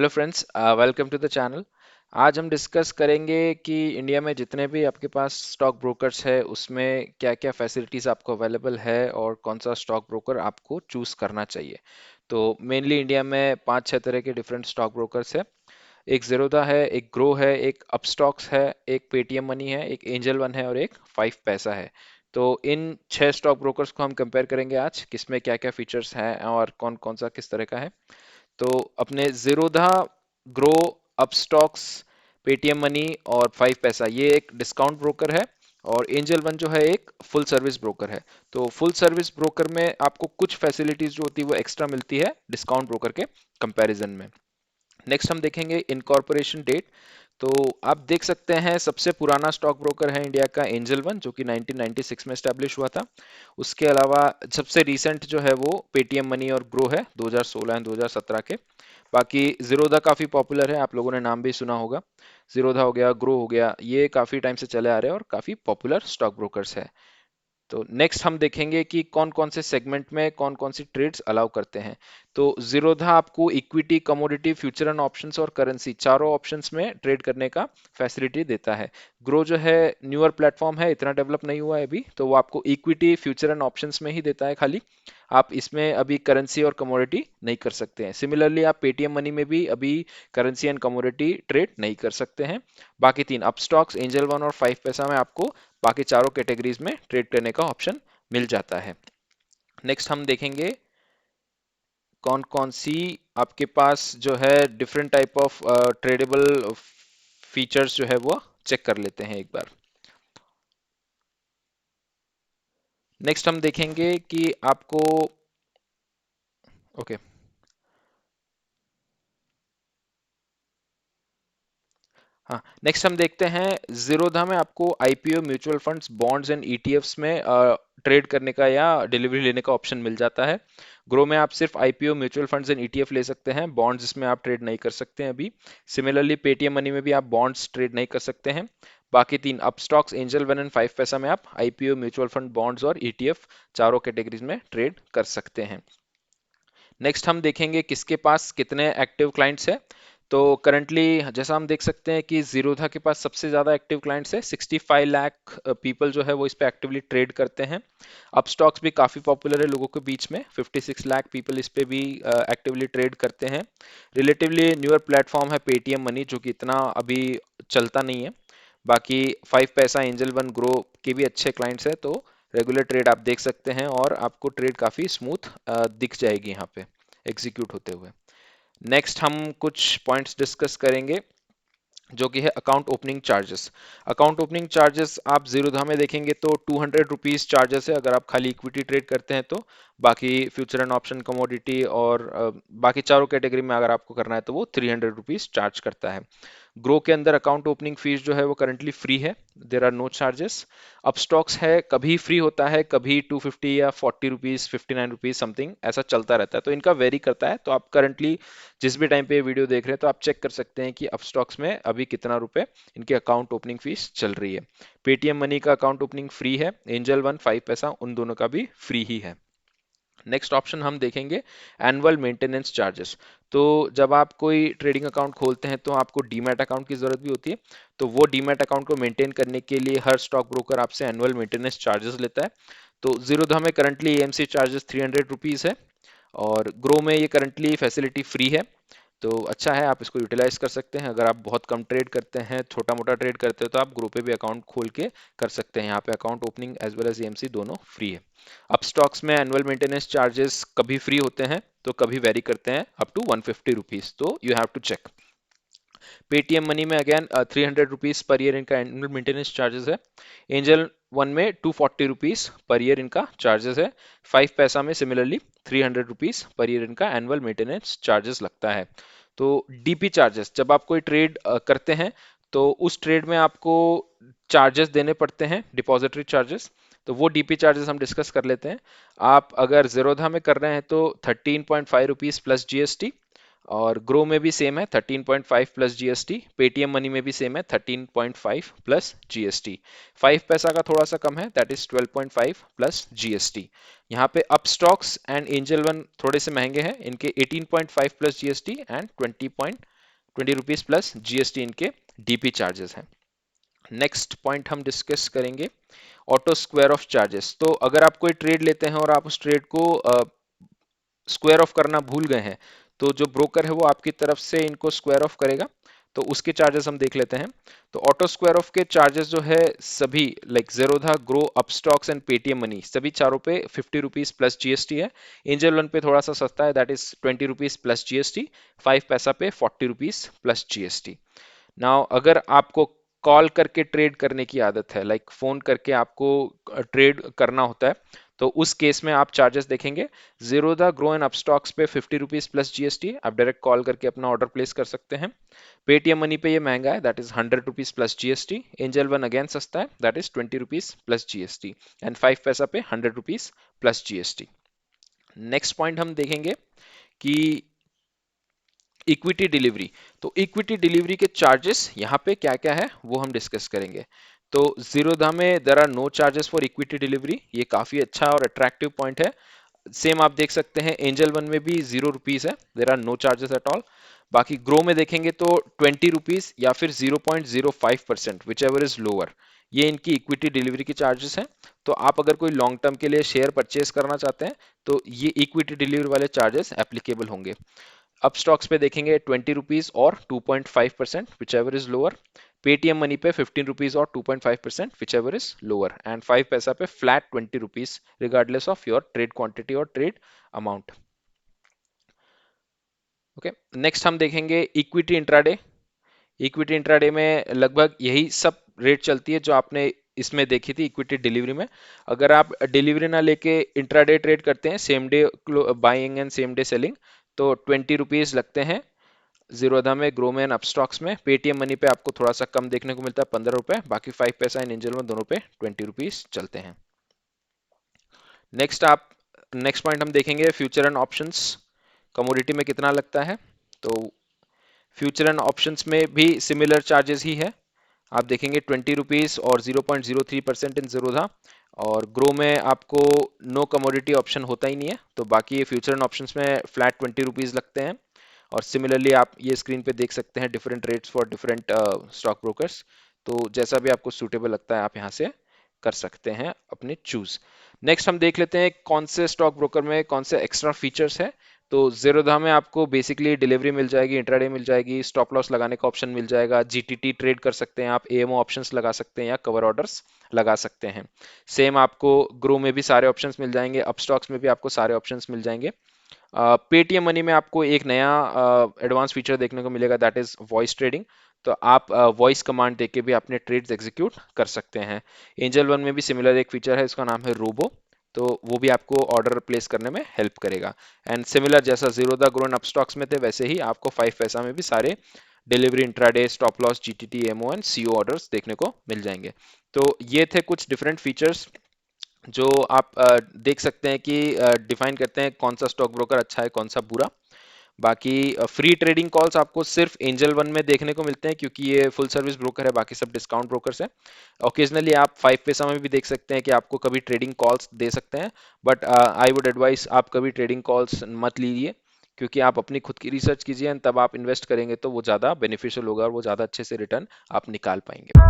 Hello friends, welcome to the channel. आज हम discuss करेंगे कि इंडिया में जितने भी आपके पास स्टॉक ब्रोकर्स है उसमें क्या क्या फैसिलिटीज़ आपको अवेलेबल है और कौन सा स्टॉक ब्रोकर आपको चूज़ करना चाहिए। तो मेनली इंडिया में पांच छह तरह के डिफरेंट स्टॉक ब्रोकर्स है। एक ज़ीरोधा है, एक ग्रो है, एक अपस्टॉक्स है, एक पेटीएम मनी है, एक एंजल वन है और एक फाइव पैसा है। तो इन छह स्टॉक ब्रोकर्स को हम कंपेयर करेंगे आज, किसमें क्या क्या फीचर्स हैं और कौन कौन सा किस तरह का है। तो अपने Zerodha, grow, Upstox, Paytm money और फाइव पैसा ये एक डिस्काउंट ब्रोकर है। और एंजल वन जो है एक फुल सर्विस ब्रोकर है। तो फुल सर्विस ब्रोकर में आपको कुछ फैसिलिटीज जो होती है वो एक्स्ट्रा मिलती है डिस्काउंट ब्रोकर के कंपैरिजन में। नेक्स्ट हम देखेंगे इनकॉर्पोरेशन डेट। तो आप देख सकते हैं सबसे पुराना स्टॉक ब्रोकर है इंडिया का एंजल वन, जो कि 1996 में स्टैब्लिश हुआ था। उसके अलावा सबसे रीसेंट जो है वो पेटीएम मनी और ग्रो है 2016 एंड 2017 के। बाकी जीरोधा काफी पॉपुलर है, आप लोगों ने नाम भी सुना होगा। जीरोधा हो गया, ग्रो हो गया, ये काफी टाइम से चले आ रहे हैं और काफी पॉपुलर स्टॉक ब्रोकर्स है। तो नेक्स्ट हम देखेंगे कि कौन कौन से सेगमेंट में कौन कौन सी ट्रेड्स अलाउ करते हैं। तो जीरोधा आपको equity, commodity, future and options और करेंसी चारों ऑप्शंस में ट्रेड करने का फैसिलिटी देता है। ग्रो जो है न्यूअर प्लेटफॉर्म है, इतना डेवलप नहीं हुआ है अभी, तो वो आपको इक्विटी, फ्यूचर एंड ऑप्शंस में ही देता है खाली। आप इसमें अभी करेंसी और कमोडिटी नहीं कर सकते हैं। सिमिलरली आप पेटीएम मनी में भी अभी करेंसी एंड कमोडिटी ट्रेड नहीं कर सकते हैं। बाकी तीन अपस्टॉक्स, एंजल वन और फाइव पैसा में आपको बाकी चारों कैटेगरीज में ट्रेड करने का ऑप्शन मिल जाता है। नेक्स्ट हम देखेंगे कौन कौन सी आपके पास जो है different type of tradable features जो है वो चेक कर लेते हैं एक बार। नेक्स्ट हम देखेंगे कि आपको ओके हाँ, नेक्स्ट हम देखते हैं जीरोधा में आपको IPO, mutual funds, bonds and ETFs में ट्रेड करने का या डिलीवरी लेने का ऑप्शन मिल जाता है। ग्रो में आप सिर्फ IPO, mutual funds and ETF ले सकते हैं, बॉन्ड्स इसमें आप ट्रेड नहीं कर सकते हैं अभी। सिमिलरली पेटीएम मनी में भी आप बॉन्ड्स ट्रेड नहीं कर सकते हैं। बाकी तीन Upstox, angel one and five पैसा में आप आईपीओ, म्यूचुअल फंड, बॉन्ड्स और ईटीएफ चारों कैटेगरीज में ट्रेड कर सकते हैं। नेक्स्ट हम देखेंगे किसके पास कितने एक्टिव क्लाइंट्स है। तो करंटली जैसा हम देख सकते हैं कि जीरोधा के पास सबसे ज्यादा एक्टिव क्लाइंट्स है, 65 लाख पीपल जो है वो इस पे एक्टिवली ट्रेड करते हैं। अपस्टॉक्स भी काफी पॉपुलर है लोगों के बीच में, 56 लाख पीपल इस पे भी एक्टिवली ट्रेड करते हैं। रिलेटिवली न्यूअर प्लेटफॉर्म है पेटीएम मनी, जो कि इतना अभी चलता नहीं है। बाकी फाइव पैसा, एंजल वन, ग्रो के भी अच्छे क्लाइंट्स है, तो रेगुलर ट्रेड आप देख सकते हैं और आपको ट्रेड काफी स्मूथ दिख जाएगी यहाँ पे एग्जीक्यूट होते हुए। नेक्स्ट हम कुछ पॉइंट्स डिस्कस करेंगे जो कि है account opening charges. Account opening charges आप जीरोधा में देखेंगे तो 200 रुपीज चार्जेस है अगर आप खाली इक्विटी ट्रेड करते हैं तो। बाकी फ्यूचर एंड ऑप्शन, कमोडिटी और बाकी चारों कैटेगरी में अगर आपको करना है तो वो 300 रुपीज चार्ज करता है। ग्रो के अंदर अकाउंट ओपनिंग फीस जो है वो करंटली फ्री है, there are no charges. Upstox है, कभी फ्री होता है, कभी 250 या 40 रुपीज, 59 रुपीज समथिंग ऐसा चलता रहता है, तो इनका वेरी करता है। तो आप करंटली जिस भी टाइम पे ये वीडियो देख रहे हैं तो आप चेक कर सकते हैं कि अपस्टॉक्स में अभी कितना रुपए इनकी अकाउंट ओपनिंग फीस चल रही है। पेटीएम मनी का अकाउंट ओपनिंग फ्री है, एंजल वन, फाइव पैसा उन दोनों का भी फ्री ही है। नेक्स्ट ऑप्शन हम देखेंगे एनुअल मेंटेनेंस चार्जेस। तो जब आप कोई ट्रेडिंग अकाउंट खोलते हैं तो आपको डीमैट अकाउंट की जरूरत भी होती है। तो वो डीमैट अकाउंट को मेंटेन करने के लिए हर स्टॉक ब्रोकर आपसे एनुअल मेंटेनेंस चार्जेस लेता है। तो जीरोधा में करंटली एएमसी चार्जेस 300 रुपीज है और ग्रो में ये करंटली फैसिलिटी फ्री है। तो अच्छा है, आप इसको यूटिलाइज कर सकते हैं। अगर आप बहुत कम ट्रेड करते हैं, छोटा मोटा ट्रेड करते हैं, तो आप ग्रुप पे भी अकाउंट खोल के कर सकते हैं। यहाँ पे account opening as well as AMC दोनों फ्री है। अब स्टॉक्स में एनुअल मेंटेनेंस चार्जेस कभी फ्री होते हैं तो कभी वेरी करते हैं up to 150 rupees, so you have to check. Paytm Money में अगेन 300 रुपीज पर ईयर इनका एनुअल मेंटेनेंस चार्जेस है। एंजल वन में 240 रुपीज पर ईयर इनका चार्जेस है। फाइव पैसा में सिमिलरली 300 रुपीज पर ईयर इनका एनुअल मेंटेनेंस चार्जेस लगता है। तो डीपी चार्जेस, जब आप कोई ट्रेड करते हैं तो उस ट्रेड में आपको चार्जेस देने पड़ते हैं, डिपॉजिटरी चार्जेस। तो वो डीपी चार्जेस हम डिस्कस कर लेते हैं। आप अगर जीरोधा में कर रहे हैं तो 13.5 रुपीज प्लस जीएसटी, और ग्रो में भी सेम है 13.5 प्लस जीएसटी, पेटीएम मनी में भी सेम है 13.5 प्लस जीएसटी। फाइव पैसा का थोड़ा सा कम है, दैट इज 12.5 प्लस जीएसटी। यहाँ पे अपस्टॉक्स एंड एंजल वन थोड़े से महंगे हैं, इनके 18.5 plus GST and ₹20 plus GST इनके डीपी चार्जेस हैं। नेक्स्ट पॉइंट हम डिस्कस करेंगे ऑटो स्क्वायर ऑफ चार्जेस। तो अगर आप कोई ट्रेड लेते हैं और आप उस ट्रेड को स्क्वायर ऑफ करना भूल गए हैं, तो जो ब्रोकर है वो आपकी तरफ से इनको स्क्वायर ऑफ करेगा, तो उसके चार्जेस हम देख लेते हैं। तो ऑटो स्क्वायर ऑफ के चार्जेस जो है सभी like Zerodha, grow, Upstox and Paytm money, सभी चारों पे ₹50 प्लस जीएसटी है। एंजल वन पे थोड़ा सा सस्ता है, दैट इज ₹20 प्लस जीएसटी। 5 पैसा पे ₹40 प्लस जीएसटी। नाउ अगर आपको कॉल करके ट्रेड करने की आदत है, लाइक फोन करके आपको ट्रेड करना होता है, तो उस केस में आप चार्जेस देखेंगे जीरोधा, ग्रो एंड अपस्टॉक्स पे ₹50 प्लस जीएसटी, आप डायरेक्ट कॉल करके अपना ऑर्डर प्लेस कर सकते हैं। पेटीएम मनी पे ये महंगा है, that is ₹100 plus GST. Angel one again सस्ता है, that is ₹20 plus GST. And 5 पैसा पे ₹100 प्लस जीएसटी। नेक्स्ट पॉइंट हम देखेंगे कि इक्विटी डिलीवरी। तो इक्विटी डिलीवरी के चार्जेस यहाँ पे क्या क्या है वो हम डिस्कस करेंगे। तो जीरोधा में there are no charges for equity delivery, ये काफी अच्छा और अट्रैक्टिव पॉइंट है। सेम आप देख सकते हैं एंजल वन में भी ₹0 है, there are no charges at all. बाकी ग्रो में देखेंगे तो ₹20 या फिर 0.05%, विच एवर इज लोअर, ये इनकी इक्विटी डिलीवरी की चार्जेस हैं। तो आप अगर कोई लॉन्ग टर्म के लिए शेयर परचेज करना चाहते हैं तो ये इक्विटी डिलीवरी वाले चार्जेस एप्लीकेबल होंगे। अब स्टॉक्स पे देखेंगे ₹20 और 2.5%, which ever is lower. Paytm money पे ₹15 और 2.5%, which ever is lower. And 5 पैसा पे flat ₹20, regardless of your trade quantity और ट्रेड अमाउंट। ओके, नेक्स्ट हम देखेंगे इक्विटी इंट्राडे। इक्विटी इंट्राडे में लगभग यही सब रेट चलती है जो आपने इसमें देखी थी इक्विटी डिलीवरी में। अगर आप डिलीवरी ना लेके इंट्राडे ट्रेड करते हैं, same day buying and same day selling, तो ₹20 लगते हैं जीरोधा में, ग्रो में, अपस्टॉक्स में। पेटीएम मनी पे आपको थोड़ा सा कम देखने को मिलता है, ₹15। बाकी 5 पैसा इन एंजल में, दोनों पे ₹20 चलते हैं। नेक्स्ट पॉइंट हम देखेंगे फ्यूचर एंड ऑप्शंस। कमोडिटी में कितना लगता है, तो फ्यूचर एंड ऑप्शंस में भी सिमिलर चार्जेस ही है। आप देखेंगे ₹20 और 0.03% इन जीरोधा। और ग्रो में आपको नो कमोडिटी ऑप्शन होता ही नहीं है, तो बाकी ये फ्यूचर एंड ऑप्शंस में फ्लैट ₹20 लगते हैं। और सिमिलरली आप ये स्क्रीन पे देख सकते हैं different rates for different stock brokers. तो जैसा भी आपको सूटेबल लगता है आप यहाँ से कर सकते हैं अपने चूज। नेक्स्ट हम देख लेते हैं कौन से स्टॉक ब्रोकर में कौन से एक्स्ट्रा फीचर्स है। तो ज़ेरोधा में आपको बेसिकली डिलीवरी मिल जाएगी, इंट्राडे मिल जाएगी, स्टॉप लॉस लगाने का ऑप्शन मिल जाएगा, जीटीटी ट्रेड कर सकते हैं आप, एएमओ ऑप्शंस लगा सकते हैं या कवर ऑर्डर्स लगा सकते हैं। सेम आपको ग्रो में भी सारे ऑप्शंस मिल जाएंगे, अपस्टॉक्स में भी आपको सारे ऑप्शंस मिल जाएंगे। पेटीएम मनी में आपको एक नया एडवांस फीचर देखने को मिलेगा, दैट इज वॉइस ट्रेडिंग। तो आप वॉइस कमांड देके भी अपने ट्रेड्स एग्जीक्यूट कर सकते हैं। एंजल वन में भी सिमिलर एक फीचर है, इसका नाम है रोबो, तो वो भी आपको ऑर्डर प्लेस करने में हेल्प करेगा। एंड सिमिलर जैसा जीरोधा, ग्रो एंड अपस्टॉक्स में थे, वैसे ही आपको 5 पैसा में भी सारे delivery, intraday, stop loss, GTT, MO and CO orders देखने को मिल जाएंगे। तो ये थे कुछ डिफरेंट फीचर्स जो आप देख सकते हैं कि डिफाइन करते हैं कौन सा स्टॉक ब्रोकर अच्छा है कौन सा बुरा। बाकी फ्री ट्रेडिंग कॉल्स आपको सिर्फ एंजल वन में देखने को मिलते हैं क्योंकि ये फुल सर्विस ब्रोकर है, बाकी सब डिस्काउंट ब्रोकर्स हैं। ओकेजनली आप 5 पैसा में भी देख सकते हैं कि आपको कभी ट्रेडिंग कॉल्स दे सकते हैं, बट आई वुड एडवाइस आप कभी ट्रेडिंग कॉल्स मत लीजिए, क्योंकि आप अपनी खुद की रिसर्च कीजिए, तब आप इन्वेस्ट करेंगे तो वो ज़्यादा बेनिफिशियल होगा और वो ज़्यादा अच्छे से रिटर्न आप निकाल पाएंगे।